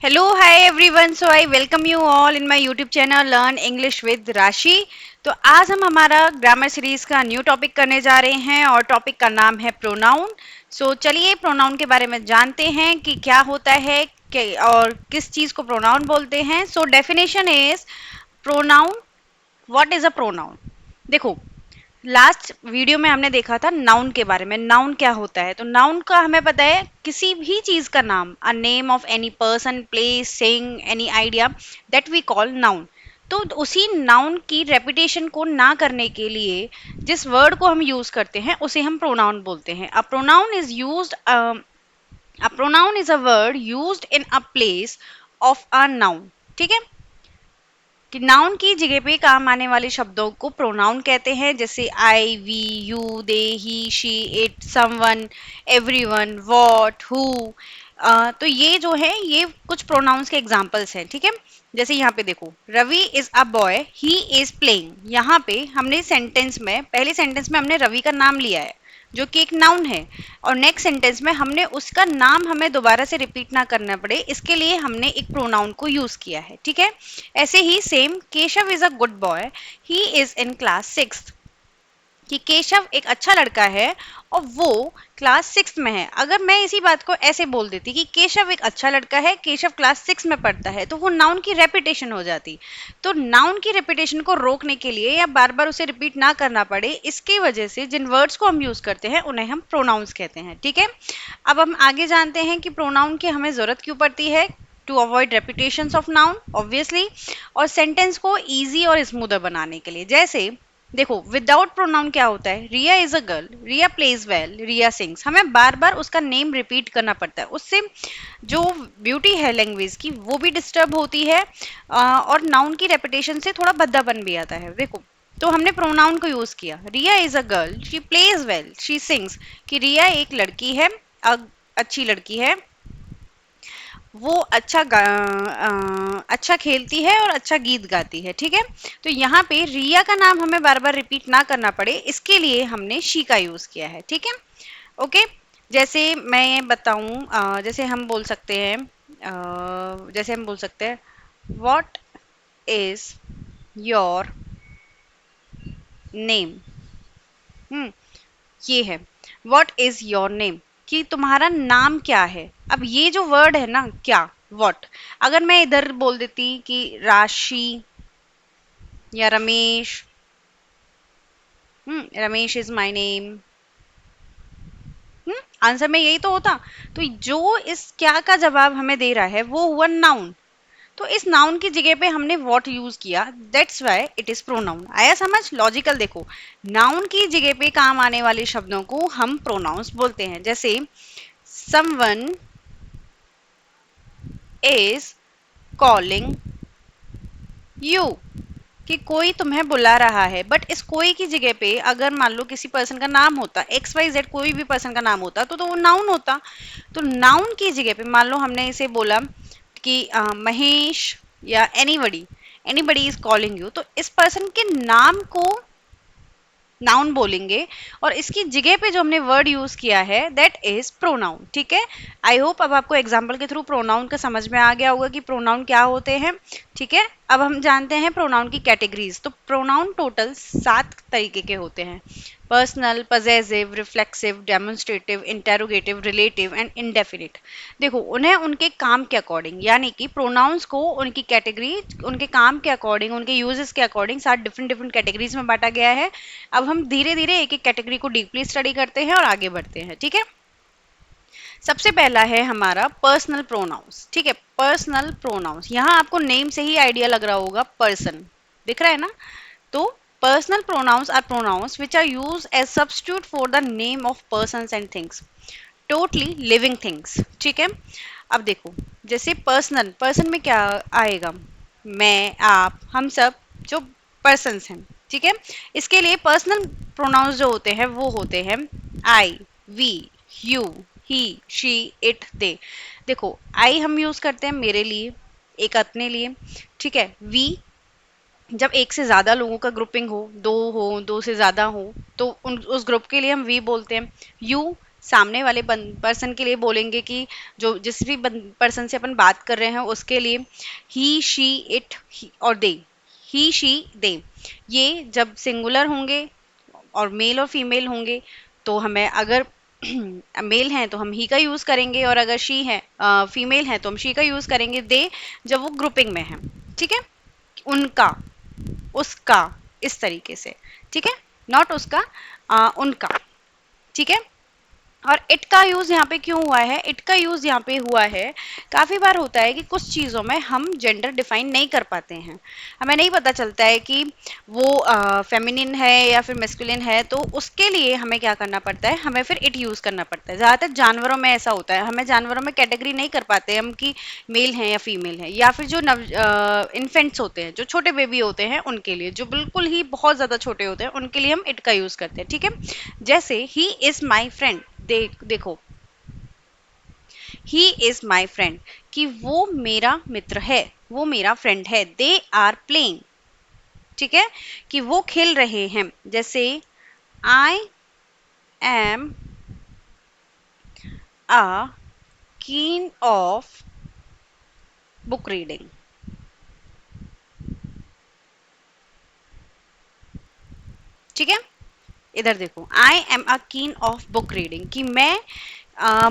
Hello, hi everyone. So I welcome you all in my YouTube channel Learn English with राशि। तो आज हम हमारा ग्रामर सीरीज का न्यू टॉपिक करने जा रहे हैं और टॉपिक का नाम है प्रोनाउन। सो चलिए प्रोनाउन के बारे में जानते हैं कि क्या होता है और किस चीज को प्रोनाउन बोलते हैं। So definition is pronoun. What is a pronoun? देखो, लास्ट वीडियो में हमने देखा था नाउन के बारे में। नाउन क्या होता है? तो नाउन का हमें पता है किसी भी चीज का नाम, a name of any person, place, thing, any idea, that we call noun. तो उसी नाउन की रेपिटेशन को ना करने के लिए जिस वर्ड को हम यूज करते हैं उसे हम प्रोनाउन बोलते हैं। A pronoun is a word used in a place of a noun. ठीक है, कि नाउन की जगह पे काम आने वाले शब्दों को प्रोनाउन कहते हैं, जैसे I, we, you, they, he, she, it, someone, everyone, what, who. तो ये जो है ये कुछ प्रोनाउंस के एग्जांपल्स हैं। ठीक है, जैसे यहाँ पे देखो, Ravi is a boy, he is playing. यहाँ पे हमने सेंटेंस में, पहले सेंटेंस में हमने रवि का नाम लिया है जो कि एक नाउन है, और नेक्स्ट सेंटेंस में हमने उसका नाम हमें दोबारा से रिपीट ना करना पड़े इसके लिए हमने एक प्रोनाउन को यूज किया है। ठीक है, ऐसे ही same, Keshav is a good boy, he is in class 6। कि केशव एक अच्छा लड़का है और वो क्लास 6 में है। अगर मैं इसी बात को ऐसे बोल देती कि केशव एक अच्छा लड़का है, केशव क्लास 6 में पढ़ता है, तो वो नाउन की रेपिटेशन हो जाती। तो नाउन की रेपिटेशन को रोकने के लिए या बार बार उसे रिपीट ना करना पड़े इसकी वजह से जिन वर्ड्स को हम यूज करते हैं उन्हें हम प्रोनाउंस कहते हैं। ठीक है, अब हम आगे जानते हैं कि प्रोनाउन की हमें जरूरत क्यों पड़ती है। To avoid repetitions of noun obviously, और सेंटेंस को इजी और स्मूदर बनाने के लिए। जैसे देखो, विदाउट प्रोनाउन क्या होता है? Riya is a girl, Riya plays well, Riya sings. हमें बार बार उसका नेम रिपीट करना पड़ता है, उससे जो ब्यूटी है लैंग्वेज की वो भी डिस्टर्ब होती है, और नाउन की रेपिटेशन से थोड़ा भद्दापन भी आता है। देखो, तो हमने प्रोनाउन को यूज किया, Riya is a girl, she plays well, she sings. कि रिया एक लड़की है, अच्छी लड़की है, वो अच्छा खेलती है और अच्छा गीत गाती है। ठीक है, तो यहाँ पे रिया का नाम हमें बार बार रिपीट ना करना पड़े इसके लिए हमने शी का यूज किया है। ठीक है, ओके। जैसे मैं बताऊं, जैसे हम बोल सकते हैं, जैसे हम बोल सकते हैं, व्हाट इज योर नेम। हम्म, ये है व्हाट इज योर नेम, कि तुम्हारा नाम क्या है। अब ये जो वर्ड है ना, क्या, व्हाट, अगर मैं इधर बोल देती कि राशि या Ramesh, Ramesh is my name, answer में यही तो होता। तो जो इस क्या का जवाब हमें दे रहा है वो हुआ नाउन। तो इस नाउन की जगह पे हमने व्हाट यूज किया, that's why it is pronoun. आया समझ? लॉजिकल देखो, नाउन की जगह पे काम आने वाले शब्दों को हम प्रोनाउंस बोलते हैं। जैसे समवन इज कॉलिंग यू, कि कोई तुम्हें बुला रहा है। बट इस कोई की जगह पे अगर मान लो किसी पर्सन का नाम होता, एक्स वाई जेड कोई भी पर्सन का नाम होता, तो वो नाउन होता। तो नाउन की जगह पे मान लो हमने इसे बोला कि महेश या anybody, anybody is calling you, तो इस पर्सन के नाम को नाउन बोलेंगे, और इसकी जगह पे जो हमने वर्ड यूज किया है दैट इज प्रोनाउन। ठीक है, आई होप अब आपको एग्जांपल के थ्रू प्रोनाउन का समझ में आ गया होगा कि प्रोनाउन क्या होते हैं। ठीक है, अब हम जानते हैं प्रोनाउन की कैटेगरीज। तो प्रोनाउन टोटल 7 तरीके के होते हैं: personal, possessive, reflexive, demonstrative, interrogative, relative and indefinite. देखो, उन्हें उनके काम के अकॉर्डिंग, यानी कि प्रोनाउंस को उनकी कैटेगरी, उनके काम के अकॉर्डिंग, उनके यूजेस के अकॉर्डिंग 7 डिफरेंट डिफरेंट कैटेगरीज में बांटा गया है। अब हम धीरे धीरे एक एक कैटेगरी को डीपली स्टडी करते हैं और आगे बढ़ते हैं। ठीक है, सबसे पहला है हमारा पर्सनल प्रोनाउंस। ठीक है, पर्सनल प्रोनाउंस, यहाँ आपको नेम से ही आइडिया लग रहा होगा, पर्सन दिख रहा है ना। तो personal pronouns are pronouns which are use as substitute for the name of persons and things, totally living things. ठीक है, अब देखो, जैसे पर्सनल, पर्सन में क्या आएगा? मैं, आप, हम सब, जो पर्सन्स हैं। ठीक है, इसके लिए पर्सनल प्रोनाउंस जो होते हैं वो होते हैं I, we, you, he, she, it, they. देखो, आई हम यूज करते हैं मेरे लिए, एक अपने लिए। ठीक है, वी जब एक से ज्यादा लोगों का ग्रुपिंग हो, दो से ज्यादा हो, तो उस ग्रुप के लिए हम वी बोलते हैं। यू सामने वाले पर्सन के लिए बोलेंगे कि जो जिस भी पर्सन से अपन बात कर रहे हैं उसके लिए ही शी इट और दे, ही शी दे, ये जब सिंगुलर होंगे और मेल और फीमेल होंगे तो हमें अगर मेल हैं तो हम ही का यूज करेंगे, और अगर शी है फीमेल है तो हम शी का यूज करेंगे। दे जब वो ग्रुपिंग में है, ठीक है, उनका, उसका, इस तरीके से, ठीक है, नॉट उसका, उनका, ठीक है। और इट का यूज यहाँ पे क्यों हुआ है? इट का यूज यहाँ पे हुआ है, काफी बार होता है कि कुछ चीजों में हम जेंडर डिफाइन नहीं कर पाते हैं, हमें नहीं पता चलता है कि वो फेमिनिन है या फिर मेस्कुलिन है, तो उसके लिए हमें क्या करना पड़ता है, हमें फिर इट यूज करना पड़ता है। ज्यादातर जानवरों में ऐसा होता है, हमें जानवरों में कैटेगरी नहीं कर पाते हम कि मेल है या फीमेल है, या फिर जो नव इन्फेंट्स होते हैं, जो छोटे बेबी होते हैं, उनके लिए, जो बिल्कुल ही बहुत ज्यादा छोटे होते हैं, उनके लिए हम इट का यूज करते हैं, ठीक है। जैसे ही इज माई फ्रेंड, देखो, ही इज माई फ्रेंड, कि वो मेरा मित्र है, वो मेरा फ्रेंड है। दे आर प्लेइंग, ठीक है, कि वो खेल रहे हैं। जैसे आई एम अ कीन ऑफ बुक रीडिंग, ठीक है। इधर देखो, आई एम अ कीन ऑफ बुक रीडिंग, कि मैं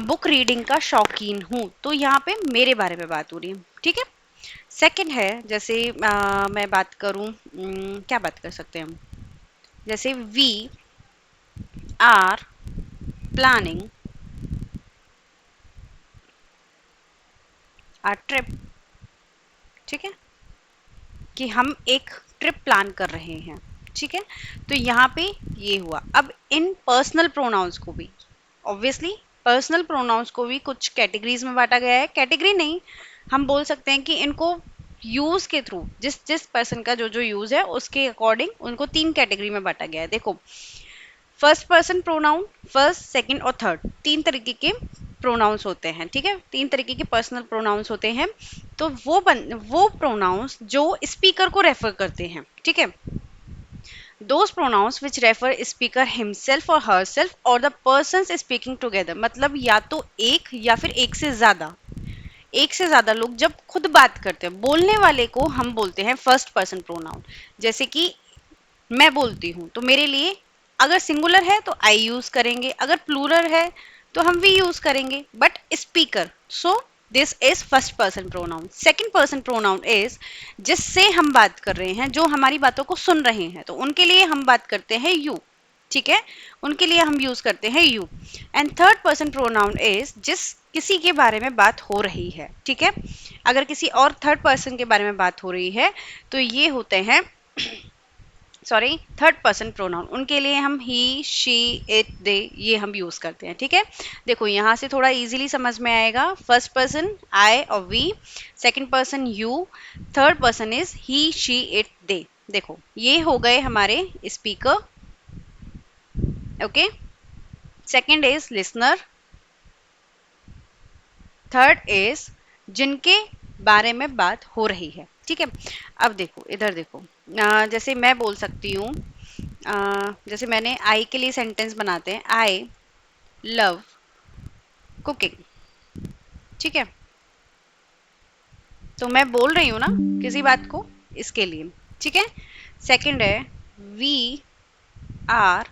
बुक रीडिंग का शौकीन हूं, तो यहाँ पे मेरे बारे में बात हो रही है, ठीक है। सेकंड है, जैसे मैं बात करूं, क्या बात कर सकते हैं हम, जैसे we are planning a trip, ठीक है, कि हम एक ट्रिप प्लान कर रहे हैं, ठीक है। तो यहाँ पे ये हुआ। अब इन पर्सनल प्रोनाउंस को भी, ऑब्वियसली पर्सनल प्रोनाउंस को भी कुछ कैटेगरीज में बांटा गया है, कैटेगरी नहीं, हम बोल सकते हैं कि इनको यूज के थ्रू, जिस जिस पर्सन का जो जो यूज है उसके अकॉर्डिंग उनको 3 कैटेगरी में बांटा गया है। देखो, first person pronoun, first, second और थर्ड, 3 तरीके के प्रोनाउंस होते हैं, ठीक है, 3 तरीके के पर्सनल प्रोनाउंस होते हैं। तो वो प्रोनाउंस जो स्पीकर को रेफर करते हैं, ठीक है, those pronouns which refer speaker himself और हरसेल्फ और द पर्सन्स स्पीकिंग टुगेदर, मतलब या तो एक या फिर एक से ज्यादा लोग जब खुद बात करते हैं, बोलने वाले को हम बोलते हैं फर्स्ट पर्सन प्रोनाउन। जैसे कि मैं बोलती हूँ तो मेरे लिए अगर सिंगुलर है तो आई यूज करेंगे, अगर प्लूरल है तो हम वी यूज करेंगे, but speaker, so this is first person pronoun. Second person pronoun is जिससे हम बात कर रहे हैं, जो हमारी बातों को सुन रहे हैं, तो उनके लिए हम बात करते हैं यू, ठीक है, उनके लिए हम यूज करते हैं you. And third person pronoun is जिस किसी के बारे में बात हो रही है, ठीक है, अगर किसी और थर्ड पर्सन के बारे में बात हो रही है तो ये होते हैं, सॉरी, थर्ड पर्सन प्रोनाउन, उनके लिए हम ही शी इट दे ये हम यूज करते हैं, ठीक है। देखो यहाँ से थोड़ा इजीली समझ में आएगा, फर्स्ट पर्सन आई और we, second person you, third person is he she it they. देखो ये हो गए हमारे speaker, okay, second is listener, third is जिनके बारे में बात हो रही है, ठीक है। अब देखो इधर देखो, जैसे मैं बोल सकती हूँ, जैसे मैंने आई के लिए सेंटेंस बनाते हैं, आई लव कुकिंग, ठीक है, तो मैं बोल रही हूँ ना किसी बात को, इसके लिए, ठीक है। सेकंड है वी आर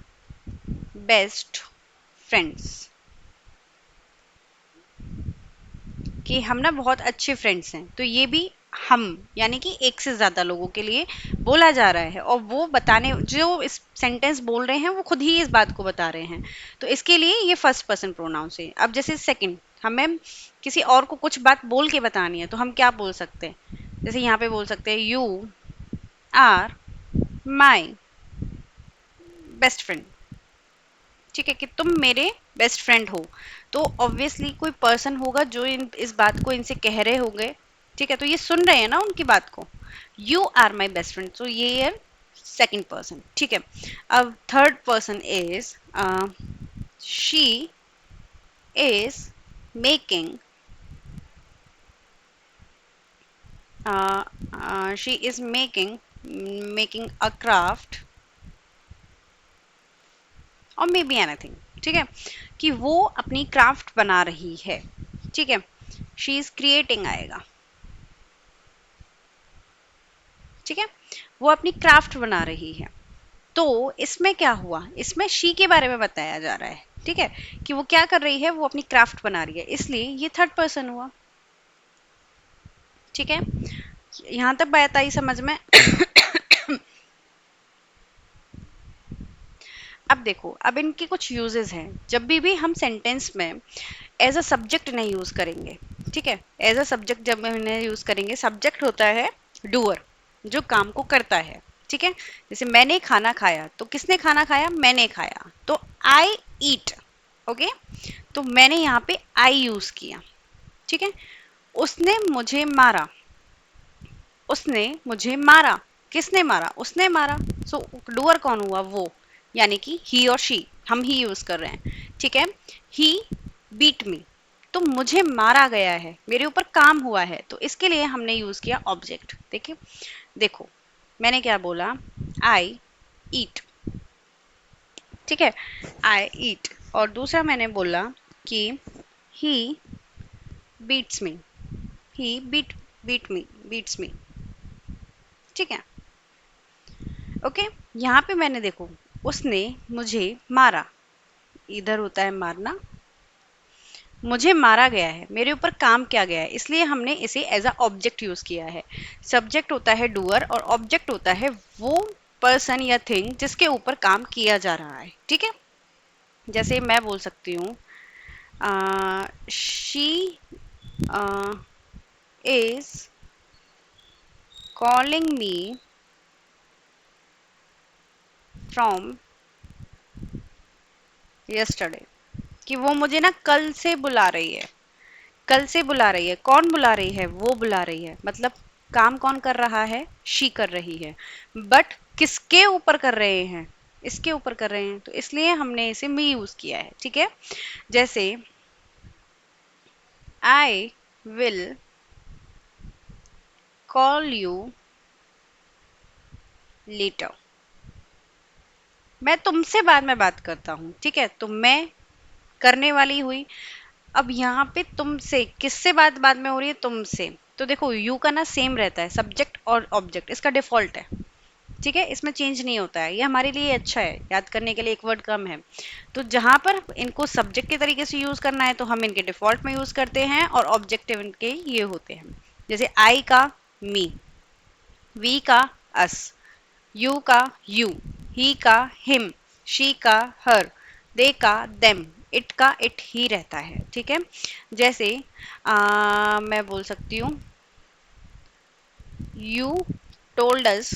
बेस्ट फ्रेंड्स, कि हम ना बहुत अच्छे फ्रेंड्स हैं, तो ये भी हम यानी कि एक से ज्यादा लोगों के लिए बोला जा रहा है, और वो बताने जो इस सेंटेंस बोल रहे हैं वो खुद ही इस बात को बता रहे हैं, तो इसके लिए ये फर्स्ट पर्सन प्रोनाउन है। अब जैसे सेकंड, हमें किसी और को कुछ बात बोल के बतानी है तो हम क्या बोल सकते हैं, जैसे यहाँ पे बोल सकते हैं you are my best friend, ठीक है, कि तुम मेरे बेस्ट फ्रेंड हो, तो ऑब्वियसली कोई पर्सन होगा जो इस बात को इनसे कह रहे होंगे, ठीक है, तो ये सुन रहे हैं ना उनकी बात को, you are my best friend, तो ये है सेकंड पर्सन, ठीक है। अब third person is she is making, she is making a craft और मे बी एनीथिंग, ठीक है, कि वो अपनी क्राफ्ट बना रही है, ठीक है, शी इज क्रिएटिंग आएगा, ठीक है, वो अपनी क्राफ्ट बना रही है। तो इसमें क्या हुआ, इसमें शी के बारे में बताया जा रहा है, ठीक है, कि वो क्या कर रही है, वो अपनी क्राफ्ट बना रही है, इसलिए ये थर्ड पर्सन हुआ, ठीक है, यहां तक बात आई समझ में। अब देखो, अब इनके कुछ यूजेस हैं, जब भी हम सेंटेंस में एज अ सब्जेक्ट नहीं यूज करेंगे, ठीक है, एज अ सब्जेक्ट जब हम इन्हें यूज करेंगे, सब्जेक्ट होता है डूअर, जो काम को करता है, ठीक है, जैसे मैंने खाना खाया, तो किसने खाना खाया, मैंने खाया, तो आई ईट, ओके, तो मैंने यहाँ पे आई यूज किया, ठीक है, उसने मुझे मारा, उसने मुझे मारा, किसने मारा, उसने मारा, सो डूअर कौन हुआ, वो, यानी कि ही और शी, हम ही यूज कर रहे हैं, ठीक है, ही बीट मी, तो मुझे मारा गया है, मेरे ऊपर काम हुआ है, तो इसके लिए हमने यूज किया ऑब्जेक्ट। देखिए, देखो मैंने क्या बोला, आई ईट, ठीक है, आई ईट, और दूसरा मैंने बोला कि ही बीट्स मी, ही बीट मी, बीट्स मी, ठीक है, ओके, यहाँ पे मैंने देखो, उसने मुझे मारा, इधर होता है मारना, मुझे मारा गया है, मेरे ऊपर काम किया गया है, इसलिए हमने इसे एज अ ऑब्जेक्ट यूज किया है। सब्जेक्ट होता है डूअर और ऑब्जेक्ट होता है वो पर्सन या थिंग जिसके ऊपर काम किया जा रहा है, ठीक है, जैसे मैं बोल सकती हूँ, she is calling me from yesterday, कि वो मुझे ना कल से बुला रही है, कल से बुला रही है, कौन बुला रही है, वो बुला रही है, मतलब काम कौन कर रहा है, शी कर रही है, बट किसके ऊपर कर रहे हैं, इसके ऊपर कर रहे हैं, तो इसलिए हमने इसे मी यूज किया है, ठीक है, जैसे I will call you later, मैं तुमसे बाद में बात करता हूँ, ठीक है, तो मैं करने वाली हुई, अब यहाँ पे तुमसे किससे बात बाद में हो रही है, तुमसे, तो देखो यू का ना सेम रहता है, सब्जेक्ट और ऑब्जेक्ट इसका डिफॉल्ट है, ठीक है, इसमें चेंज नहीं होता है, ये हमारे लिए अच्छा है, याद करने के लिए एक वर्ड कम है, तो जहां पर इनको सब्जेक्ट के तरीके से यूज करना है तो हम इनके डिफॉल्ट में यूज करते हैं, और ऑब्जेक्टिव इनके ये होते हैं, जैसे आई का मी, वी का अस, यू का यू, ही का हिम, शी का हर, दे का देम, इट का इट ही रहता है, ठीक है, जैसे मैं बोल सकती हूँ, यू टोल्ड अस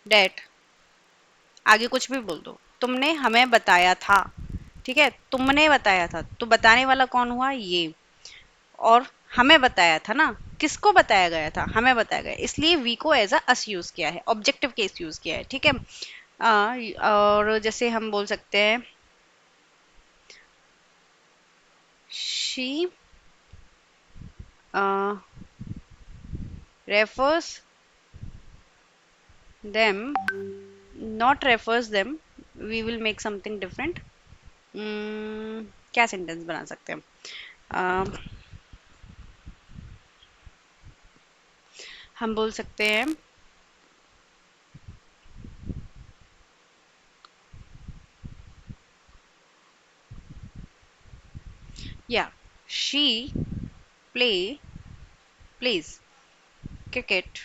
डेट, आगे कुछ भी बोल दो, तुमने हमें बताया था, ठीक है, तुमने बताया था, तो बताने वाला कौन हुआ, ये, और हमें बताया था ना, किसको बताया गया था, हमें बताया गया, इसलिए वी को एज अ अस यूज किया है, ऑब्जेक्टिव केस यूज किया है, ठीक है, और जैसे हम बोल सकते हैं, she refers them, not refers them, we will make something different, क्या सेंटेंस बना सकते हैं, हम बोल सकते हैं, या she play please cricket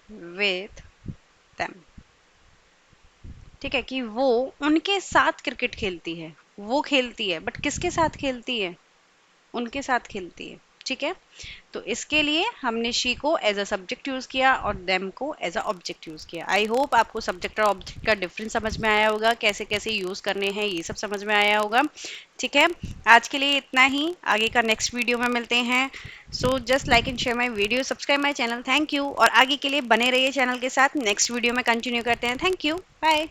with them, ठीक है, कि वो उनके साथ क्रिकेट खेलती है, वो खेलती है, बट किसके साथ खेलती है, उनके साथ खेलती है, ठीक है, तो इसके लिए हमने शी को एज अ सब्जेक्ट यूज किया और देम को एज अ ऑब्जेक्ट यूज किया। आई होप आपको सब्जेक्ट और ऑब्जेक्ट का डिफरेंस समझ में आया होगा, कैसे कैसे यूज करने हैं ये सब समझ में आया होगा, ठीक है, आज के लिए इतना ही, आगे का नेक्स्ट वीडियो में मिलते हैं, so just like and share my video, subscribe my channel, thank you, और आगे के लिए बने रहिए चैनल के साथ, नेक्स्ट वीडियो में कंटिन्यू करते हैं, थैंक यू, बाय।